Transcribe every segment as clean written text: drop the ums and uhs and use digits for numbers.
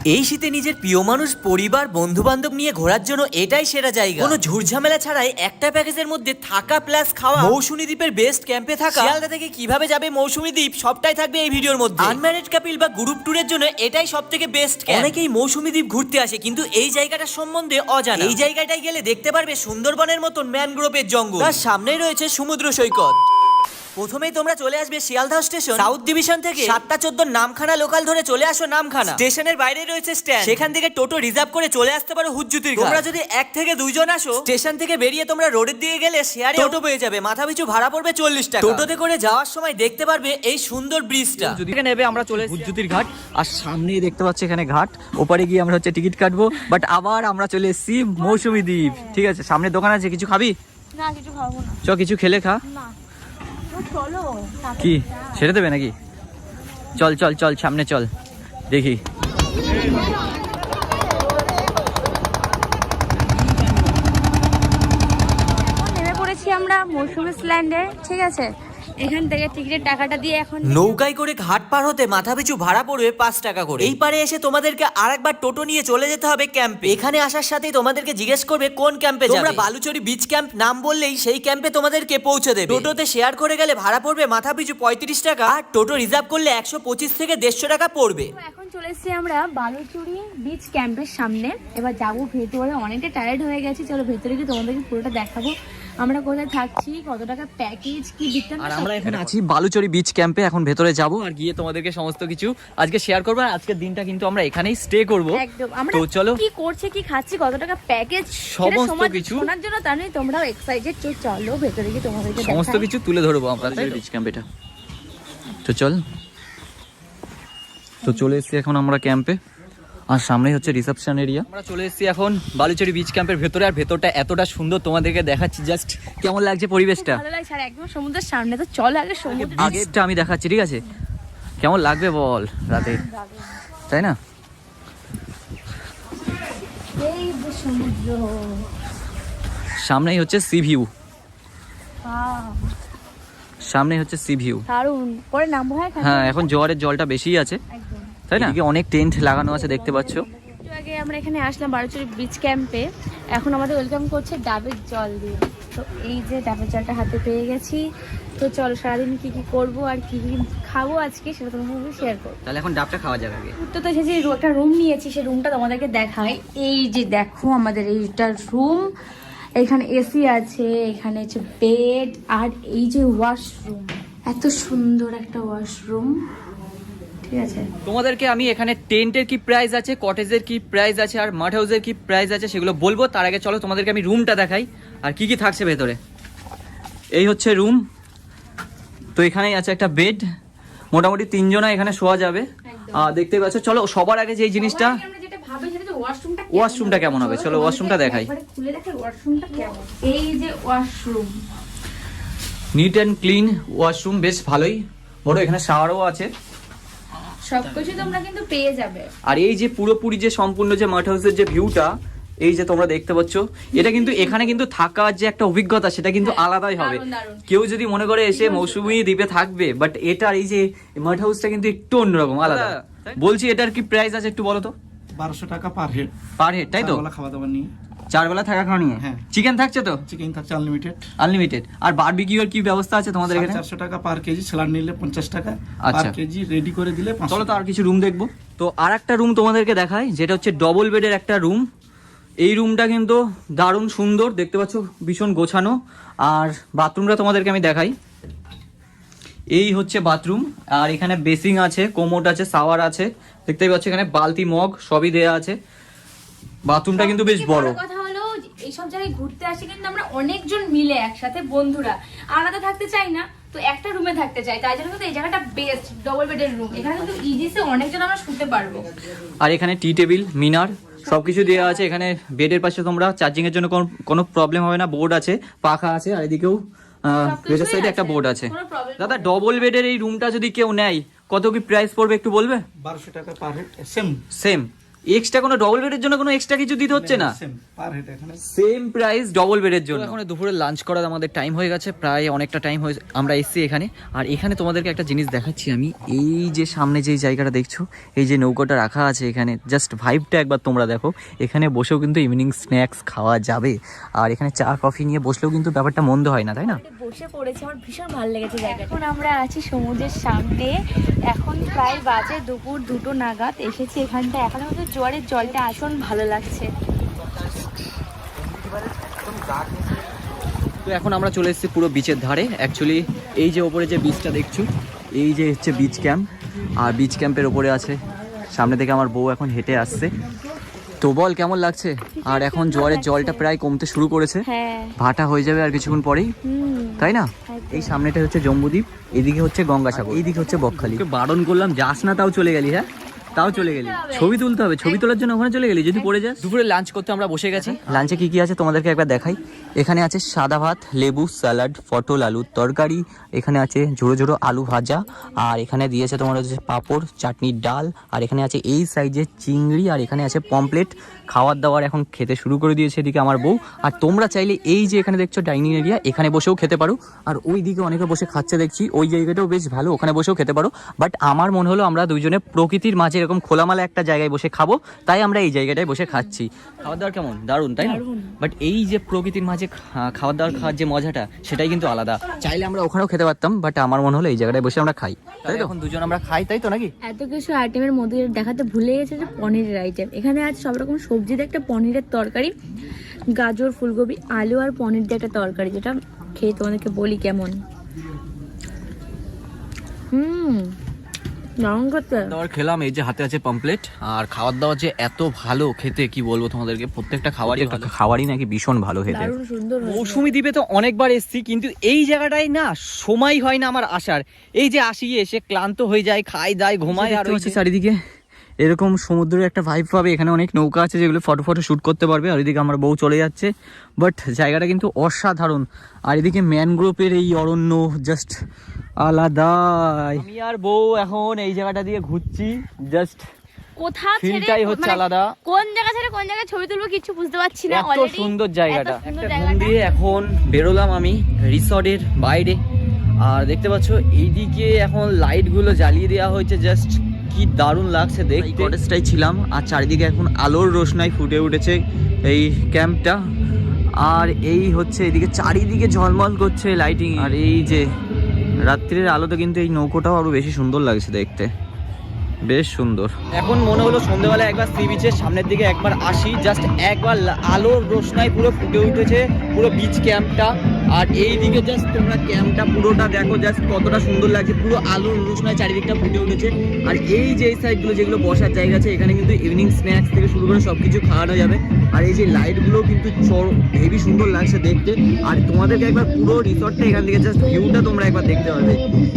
এই শীতে নিজের প্রিয় মানুষ, পরিবার, বন্ধু বান্ধব নিয়ে ঘোরার জন্য এটাই সেরা জায়গা। কোনো ঝুটঝামেলা ছাড়াই একটা প্যাকেজের মধ্যে থাকা প্লাস খাওয়া। মৌসুমী দ্বীপের বেস্ট ক্যাম্পে থাকা। শিয়ালদা থেকে কিভাবে যাবে মৌসুমী দ্বীপ সবটাই থাকবে এই ভিডিওর মধ্যে। আনম্যারিড কাপিল বা গ্রুপ ট্যুরের জন্য এটাই সবথেকে বেস্ট ক্যাম্প। অনেকেই মৌসুমী দ্বীপ ঘুরতে আসে কিন্তু এই জায়গাটার সম্বন্ধে অজানা। এই জায়গাটায় গেলে দেখতে পারবে সুন্দরবনের মতন ম্যানগ্রোভের জঙ্গল, তার সামনেই রয়েছে সমুদ্র সৈকত। প্রথমেই তোমরা চলে আসবে শিয়ালদহ স্টেশন। সাউথ ডিভিশন থেকে 7টা 14 নামখানা লোকাল ধরে চলে আসো নামখানা। স্টেশনের বাইরে রয়েছে স্ট্যান্ড, সেখান থেকে টোটো রিজার্ভ করে চলে আসতে পারো হুজ্জুতির ঘাট। তোমরা যদি 1 থেকে 2 জন আসো, স্টেশন থেকে বেরিয়ে তোমরা রোডের দিকে গেলে শেয়ারে টোটো পেয়ে যাবে। মাথাপিছু ভাড়া পড়বে 40 টাকা। টোটোতে করে যাওয়ার সময় দেখতে পারবে এই সুন্দর ব্রিজটা। যদি নেবে আমরা চলে হুজ্জুতির ঘাট, আর সামনেই দেখতে পাচ্ছি এখানে ঘাট। ওপারে গিয়ে আমরা হচ্ছে টিকিট কাটবো, বাট আবার আমরা চলে এসেছি মৌসুমী দ্বীপ। ঠিক আছে, সামনে দোকান আছে, কিছু খাবি? না, কিছু খাবো না। চ, কিছু খেলে খা। না, চলো। কি ছেড়ে দেবে নাকি? চল চল চল, সামনে চল, দেখি। নেমে পড়েছি আমরা মৌসুমী স্ল্যান্ডে। ঠিক আছে, এখান থেকে টিকিটের টাকাটা দিয়ে এখন নৌকায় করে ঘাট পার হতে মাথাপিছু ভাড়া পড়বে 5 টাকা করে। এই পারে এসে তোমাদেরকে আরেকবার টোটো নিয়ে চলে যেতে হবে ক্যাম্পে। এখানে আসার সাথেই তোমাদেরকে জিজ্ঞেস করবে কোন ক্যাম্পে যাবে। তোমরা বালুচরি বিচ ক্যাম্প নাম বললেই সেই ক্যাম্পে তোমাদেরকে পৌঁছে দেবে। টোটোতে শেয়ার করে গেলে ভাড়া পড়বে মাথাপিছু 35 টাকা, আর টোটো রিজার্ভ করলে 125 থেকে 150 টাকা পড়বে। এখন চলে এসেছি আমরা বালুচুরি বিচ ক্যাম্পের সামনে। এবার যাবো ভেতরে, অনেকটা টায়ার্ড হয়ে গেছি। চলো ভেতরে গিয়ে তোমাদেরকে পুরোটা দেখাবো আমরা কোথায় থাকছি, কত টাকা প্যাকেজ, কি বৃত্তান্ত। আর আমরা এখানে আছি বালুচরি বিচ ক্যাম্পে। এখন ভেতরে যাব আর গিয়ে তোমাদেরকে সমস্ত কিছু আজকে শেয়ার করবো। আর আজকের দিনটা কিন্তু আমরা এখানেই স্টে করব। একদম। আমরা তো চলো, কি করছে, কি খাচ্ছি, কত টাকা প্যাকেজ, সমস্ত কিছু শোনার জন্য তার নেই তোমরাও এক্সাইটেড। চলো ভেতরে গিয়ে তোমাদেরকে সমস্ত কিছু তুলে ধরবো আমরা বিচ ক্যাম্পেটা। তো চল, তো চলে এসেছি এখন আমরা ক্যাম্পে, আর সামনেই হচ্ছে রিসেপশন এরিয়া। আমরা চলে এসেছি এখন বালুচরি বিচ ক্যাম্পের ভেতরে, আর ভেতরটা এতটা সুন্দর তোমাদেরকে দেখাচ্ছি। জাস্ট কেমন লাগছে পরিবেশটা? ভালো লাগছে, আর একদম সমুদ্রের সামনে। তো চলো আগে সমুদ্র আগেরটা আমি দেখাচ্ছি, ঠিক আছে? কেমন লাগবে বল রাতে, তাই না? এই যে সমুদ্র, সামনেই হচ্ছে সি ভিউ, আহ, সামনেই হচ্ছে সি ভিউ। দারুণ। পরে নামবো। হ্যাঁ, এখন জোয়ারের জলটা বেশিই আছে, একদম তাই না? এদিকে অনেক টেন্ট লাগানো আছে দেখতে পাচ্ছ। একটু আগে আমরা এখানে আসলাম বালুচরি বিচ ক্যাম্পে। এখন আমাদের ওয়েলকাম করছে ডাবের জল দিয়ে। তো এই যে ডাবের জলটা হাতে পেয়ে গেছি। তো চলো সারাদিন কি কি করবো আর কি কি খাবো আজকে সেটা তোমার সঙ্গে শেয়ার করবো। তাহলে এখন ডাবটা খাওয়া যাবে আগে। তো এসেছি, একটা রুম নিয়েছি, সেই রুমটা তোমাদেরকে দেখাই। এই যে দেখো আমাদের এইটা রুম। এখানে এসি আছে, এখানে হচ্ছে বেড, আর এই যে ওয়াশরুম, এত সুন্দর একটা ওয়াশরুম। ঠিক আছে, তোমাদেরকে আমি এখানে টেন্টের কি প্রাইস আছে, কটেজের কি প্রাইস আছে, আর মাঠ হাউসের কি প্রাইস আছে সেগুলো বলবো। তার আগে চলো তোমাদেরকে আমি রুমটা দেখাই আর কি কি থাকছে ভেতরে। এই হচ্ছে রুম। তো এখানেই আছে একটা বেড, মোটামুটি 3 জনা এখানে শোয়া যাবে। দেখতে পাচ্ছ। চলো সবার আগে যে জিনিসটা, ওয়াশরুমটা কেমন হবে, চলো ওয়াশরুমটা দেখাই। এই যে washroom, neat and clean washroom, বেশ ভালোই বড়। এখানে শাওয়ারও আছে, সবকিছু তোমরা কিন্তু পেয়ে যাবে। আর এই যে পুরোপুরি যে সম্পূর্ণ যে মাঠ হাউসের যে ভিউটা, এই যে তোমরা দেখতে পাচ্ছ, এটা কিন্তু এখানে কিন্তু থাকার যে একটা অভিজ্ঞতা সেটা কিন্তু আলাদাই হবে। কেউ যদি মনে করে এসে মৌসুমী দ্বীপে থাকবে, বাট এটার এই যে মাঠ হাউসটা কিন্তু একটু অন্যরকম, আলাদা। বলছি এটার কি প্রাইস আছে একটু বলো তো? 1200 টাকা পার হেড। পার হেড, তাই তো? খাওয়া দাওয়া নিয়ে 4 বেলা থাকা খাওয়া নিয়ে। হ্যাঁ। চিকেন থাকছে তো? চিকেন থাকছে আনলিমিটেড। আনলিমিটেড। আর বারবিকিউর কি ব্যবস্থা আছে তোমাদের এখানে? 450 টাকা পার কেজি, স্যালাড নিলে 50 টাকা আচ্ছা। পার কেজি, রেডি করে দিলে 500। চলো তো আর কিছু রুম দেখবো। তো আর একটা রুম তোমাদেরকে দেখাই, যেটা হচ্ছে ডবল বেডের একটা রুম। এই রুমটা কিন্তু দারুণ সুন্দর, দেখতে পাচ্ছ ভীষণ গোছানো। আর বাথরুমটা তোমাদেরকে আমি দেখাই। এই হচ্ছে বাথরুম, আর এখানে বেসিং আছে, কোমোড আছে, শাওয়ার আছে, দেখতেই পাচ্ছ এখানে বালতি মগ সবই দেয়া আছে। বাথরুমটা কিন্তু বেশ বড়। কথা হলো এইসব জায়গায় ঘুরতে আসি কিন্তু আমরা অনেকজন মিলে একসাথে, বন্ধুরা, আলাদা থাকতে চাই না, তো একটা রুমে থাকতে চাই। তাই জন্য কিন্তু এই জায়গাটা বেস্ট, ডবল বেডের রুম। এখানে কিন্তু ইজিসে অনেকজন আমরা শুতে পারবো। আর এখানে টি টেবিল, মিনার সবকিছু দেওয়া আছে। এখানে বেডের পাশে তোমরা চার্জিং এর জন্য কোনো প্রবলেম হবে না, বোর্ড আছে, পাখা আছে, আর এদিকেও বেডের সাইডে একটা বোর্ড আছে। দাদা, ডবল বেডের এই রুমটা যদি কেউ নেয় কত কি প্রাইস পড়বে একটু বলবে? 1200 টাকা per head. Same same extra কোনো ডবল বেডের জন্য কোনো এক্সট্রা কিছু দিতে হচ্ছে না? সেম পার হেড এখানে সেম প্রাইস ডবল বেডের জন্য। এখন দুপুরে লাঞ্চ করার আমাদের টাইম হয়ে গেছে, প্রায় অনেকটা টাইম হয়ে আমরা এসেছি এখানে। আর এখানে তোমাদেরকে একটা জিনিস দেখাচ্ছি আমি, এই যে সামনে যে জায়গাটা দেখছো, এই যে নৌকাটা রাখা আছে এখানে, জাস্ট ভাইবটা একবার তোমরা দেখো। এখানে বসেও কিন্তু ইভিনিং স্ন্যাক্স খাওয়া যাবে, আর এখানে চা কফি নিয়ে বসলেও কিন্তু ব্যাপারটা মন্দ হয় না, তাই না? বসে পড়েছে, আমার ভীষণ ভালো লেগেছে জায়গাটা। এখন আমরা আছি সমুদ্রের সামনে, এখন প্রায় বাজে দুপুর 2টো নাগাদ এসেছি এখানটা। এখন আমাদের জোয়ারের জলটা আসন ভালো লাগছে। তো এখন আমরা চলে এসেছি পুরো বিচের ধারে। অ্যাকচুয়ালি এই যে ওপরে যে বিচটা দেখছো, এই যে হচ্ছে বিচ ক্যাম্প, আর বিচ ক্যাম্পের ওপরে আছে সামনে থেকে আমার বউ এখন হেঁটে আসছে। তো বল কেমন লাগছে? আর এখন জোয়ারের জলটা প্রায় কমতে শুরু করেছে, হ্যাঁ ভাটা হয়ে যাবে আর কিছুক্ষণ পরেই, তাই না? এই সামনেটা হচ্ছে জম্বুদ্বীপ, এদিকে হচ্ছে গঙ্গাসাগর, এইদিকে হচ্ছে বকখালি। বারণ করলাম যাস না, তাও চলে গেলি। হ্যাঁ তাও চলে গেলি, ছবি তুলতে হবে, ছবি তোলার জন্য ওখানে চলে গেলি, যদি পড়ে যাস। দুপুরে লাঞ্চ করতে আমরা বসে গেছি। লাঞ্চে কি কি আছে তোমাদেরকে একবার দেখাই। এখানে আছে সাদা ভাত, লেবু, স্যালাড, পটল আলুর তরকারি, এখানে আছে ঝোড়ো ঝোড়ো আলু ভাজা, আর এখানে দিয়েছে তোমার হচ্ছে পাঁপড়, চাটনির ডাল, আর এখানে আছে এই সাইজের চিংড়ি, আর এখানে আছে পমপ্লেট। খাওয়ার দাওয়ার এখন খেতে শুরু করে দিয়েছে এদিকে আমার বউ। আর তোমরা চাইলে এই যে এখানে দেখছো ডাইনিং এরিয়া, এখানে বসেও খেতে পারো। আর ওই দিকে অনেকে বসে খাচ্ছে দেখছি, ওই জায়গাটাও বেশ ভালো, ওখানে বসেও খেতে পারো। বাট আমার মনে হলো আমরা দুইজনে প্রকৃতির মাঝে এরকম খোলামেলা একটা জায়গায় বসে খাবো, তাই আমরা এই জায়গাটায় বসে খাচ্ছি। খাওয়ার দাওয়ার কেমন দারুণ, তাই না? বাট এই যে প্রকৃতির মাঝে খাওয়ার দাওয়ার খাওয়ার যে মজাটা, সেটাই কিন্তু আলাদা। চাইলে আমরা ওখানেও খেতে পারতাম, বাট আমার মনে হলো এই জায়গাটায় বসে আমরা খাই, তাই তো? এখন দুজন আমরা খাই, তাই তো নাকি? এত কিছু আইটেমের মধ্যে দেখাতে ভুলে গেছে যে পনিরের আইটেম। এখানে আছে সব রকম সবজি দিয়ে একটা পনিরের তরকারি, গাজর, ফুলকপি, আলু আর পনির দিয়ে একটা তরকারি, যেটা খেয়ে তোমাদেরকে বলি কেমন। দারুণ করতে। খাবার খেলাম, এই যে হাতে আছে পমপ্লেট, আর খাওয়ার দাওয়ার যে এত ভালো খেতে, কি বলবো তোমাদেরকে, প্রত্যেকটা খাবারই নাকি ভীষণ ভালো খেতে। দারুণ সুন্দর হয়েছে। মৌসুমী দ্বীপে তো অনেকবার এসেছি, কিন্তু এই জায়গাটায় না সময় হয় না আমার আসার। এই যে আসি, এসে ক্লান্ত হয়ে যায়, খাই দাই ঘুমাই, আর হচ্ছে চারিদিকে এরকম সমুদ্রের একটা ভাইব পাবে। এখানে অনেক নৌকা আছে যেগুলো ফটো শুট করতে পারবে, আর এদিকে আমার বউ চলে যাচ্ছে। বাট জায়গাটা কিন্তু অসাধারণ। আর এদিকে ম্যানগ্রোভের এই অরণ্য জাস্ট আলাদা। আমি আর বউ এখন এই জায়গাটা দিয়ে ঘুরছি, জাস্ট কোথা ফিলটাই হচ্ছে আলাদা। কোন জায়গা ছেড়ে কোন জায়গায় ছবি তুলবো কিছু বুঝতে পারছি না। এত সুন্দর জায়গাটা। একটা ঘুম দিয়ে এখন বেরোলাম আমি রিসর্টের বাইরে, আর দেখতে পাচ্ছ এইদিকে এখন লাইট গুলো জ্বালিয়ে দেওয়া হয়েছে, জাস্ট কি দারুণ লাগছে দেখতে। কটেজটাই ছিলাম, আর চারিদিকে এখন আলোর রোশনাই ফুটে উঠেছে এই ক্যাম্পটা। আর এই হচ্ছে এদিকে চারিদিকে ঝলমল করছে লাইটিং, আর এই যে রাত্রির আলোতে কিন্তু এই নৌকোটাও আরো বেশি সুন্দর লাগছে দেখতে, বেশ সুন্দর। এখন মনে হলো সন্ধ্যেবেলা একবার সি বিচের সামনের দিকে একবার আসি, জাস্ট একবার আলোর রোশনাই পুরো ফুটে উঠেছে পুরো বিচ ক্যাম্পটা। আর এই দিকে জাস্ট তোমরা ক্যাম্পটা পুরোটা দেখো, জাস্ট কতটা সুন্দর লাগছে, পুরো আলোর রোশনাই চারিদিকটা ফুটে উঠেছে। আর এই যে এই সাইডগুলো যেগুলো বসার জায়গা আছে, এখানে কিন্তু ইভিনিং স্ন্যাক্স থেকে শুরু করে সবকিছু খাওয়ানো যাবে। আর এই যে লাইটগুলো কিন্তু হেভি সুন্দর লাগছে দেখতে। আর তোমাদেরকে একবার পুরো রিসর্টটা এখান থেকে জাস্ট ভিউটা তোমরা একবার দেখতে পাবে,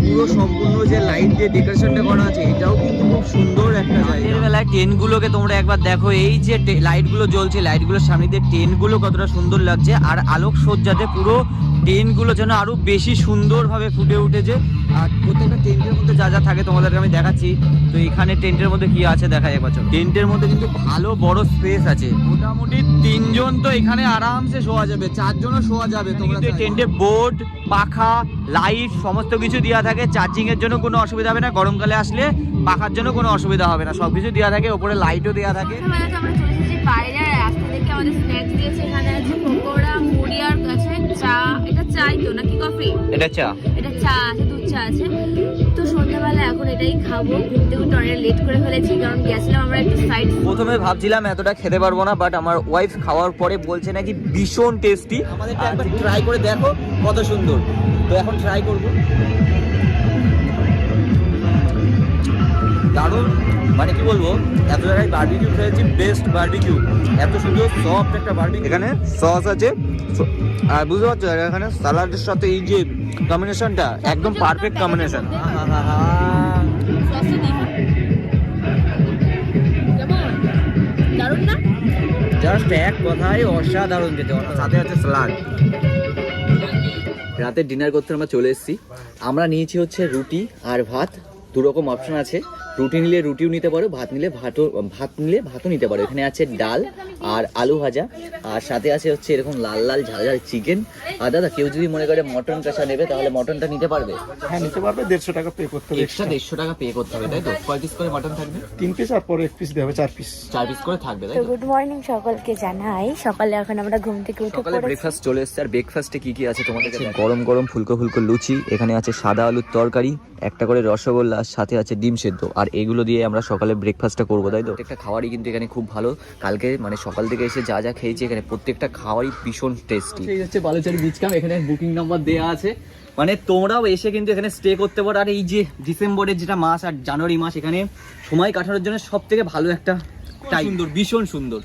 পুরো সম্পূর্ণ যে লাইট দিয়ে ডেকোরেশনটা করা আছে, এটাও কিন্তু খুব সুন্দর একটা জায়গা। এর বেলায় টেন্টগুলোকে তোমরা একবার দেখো, এই যে লাইটগুলো জ্বলছে, লাইটগুলোর সামনে দিয়ে টেন্টগুলো কতটা সুন্দর লাগছে। আর আলোক সজ্জাতে পুরো টেন্টগুলো যেন আরো বেশি সুন্দরভাবে ফুটে উঠেছে। আর প্রত্যেকটা টেন্টের মধ্যে যা যা থাকে তোমাদেরকে আমি দেখাচ্ছি। তো এখানে টেন্টের মধ্যে কি আছে দেখাই একবার। টেন্টের মধ্যে কিন্তু ভালো বড় স্পেস আছে, মোটামুটি 3 জন তো এখানে আরামসে শোয়া যাবে, 4 জনও শোয়া যাবে। তোমরা টেন্টে বোর্ড, পাখা, লাইট সমস্ত কিছু দেওয়া থাকে, চার্জিং এর জন্য কোনো অসুবিধা হবে না। গরমকালে আসলে পাখার জন্য কোনো অসুবিধা হবে না, সবকিছু দেওয়া থাকে, উপরে লাইটও দেওয়া থাকে। আমরা চলে এসেছি বাইরে, রাস্তা থেকে আমাদের স্ন্যাক্স দিয়েছে। এখানে আছে পকোড়া, মুড়ি, আর আছে চা। এটা চাই তো নাকি কফি? এটা চা, এটা চা আছে, দুধ চা আছে। তো সন্ধ্যাবেলা এখন এটাই খাবো। ঘুরতে ঘুরতে অনেক লেট করে ফেলেছি, কারণ গেছিলাম আমরা একটু সাইড। প্রথমে ভাবছিলাম এতটা খেতে পারবো না, বাট আমার ওয়াইফ খাওয়ার পরে বলছে নাকি ভীষণ টেস্টি। আমাদেরটা একবার ট্রাই করে দেখো কত সুন্দর। তো এখন ট্রাই করবো, দারুণ। মানে কি বলবো, এত জায়গায় বারবিকিউ খেয়েছি, বেস্ট বারবিকিউ, এত সুন্দর সফট একটা বারবিকিউ। এখানে সস আছে, আর বুঝতে পারছো এখানে সালাডের সাথে এই যে কম্বিনেশনটা একদম পারফেক্ট কম্বিনেশন। দারুণ না? জাস্ট এক কথায় অসাধারণ খেতে, সাথে আছে স্যালাড। রাতের ডিনার করতে আমরা চলে এসেছি। আমরা নিয়েছি হচ্ছে রুটি আর ভাত, 2 রকম অপশন আছে। রুটি নিলে রুটিও নিতে পারো, ভাত নিলে ভাতও নিতে পারো। এখানে আছে ডাল আর আলু ভাজা, আর সাথে আছে হচ্ছে এরকম লাল লাল ঝাল ঝাল চিকেন। আর দাদা কেউ যদি মনে করে মটন কষা নেবে তাহলে মটনটা নিতে পারবে? হ্যাঁ নিতে পারবে, 150 টাকা পে করতে হবে এক্সট্রা 150 টাকা পে করতে হবে, তাই তো? কয় পিস করে মটন থাকবে? 3 পিস, আর পরে 1 পিস দেবে, 4 পিস। 4 পিস করে থাকবে, তাই তো তো? গুড মর্নিং সকলকে জানাই। সকালে এখন আমরা ঘুম থেকে উঠে সকালে পড়েছি। ব্রেকফাস্ট চলে এসেছে। আর ব্রেকফাস্টে কি কি আছে তোমাদের কাছে? গরম গরম ফুলকো ফুলকো লুচি, এখানে আছে সাদা আলুর তরকারি, একটা করে রসগোল্লা, সাথে আছে ডিম সেদ্ধ। আর এগুলো দিয়ে আমরা সকালে ব্রেকফাস্টটা করবো, তাই তো? প্রত্যেকটা খাবারই কিন্তু এখানে খুব ভালো। কালকে মানে সকাল থেকে এসে যা যা খেয়েছি এখানে প্রত্যেকটা খাওয়ারই ভীষণ টেস্টি। এই হচ্ছে বালুচারি বিচ ক্যাম্প, এখানে বুকিং নাম্বার দেওয়া আছে, মানে তোমরাও এসে কিন্তু এখানে স্টে করতে পারো। আর এই যে ডিসেম্বরের যেটা মাস আর জানুয়ারি মাস, এখানে সময় কাটানোর জন্য সব থেকে ভালো একটা টাইম। সুন্দর, ভীষণ সুন্দর।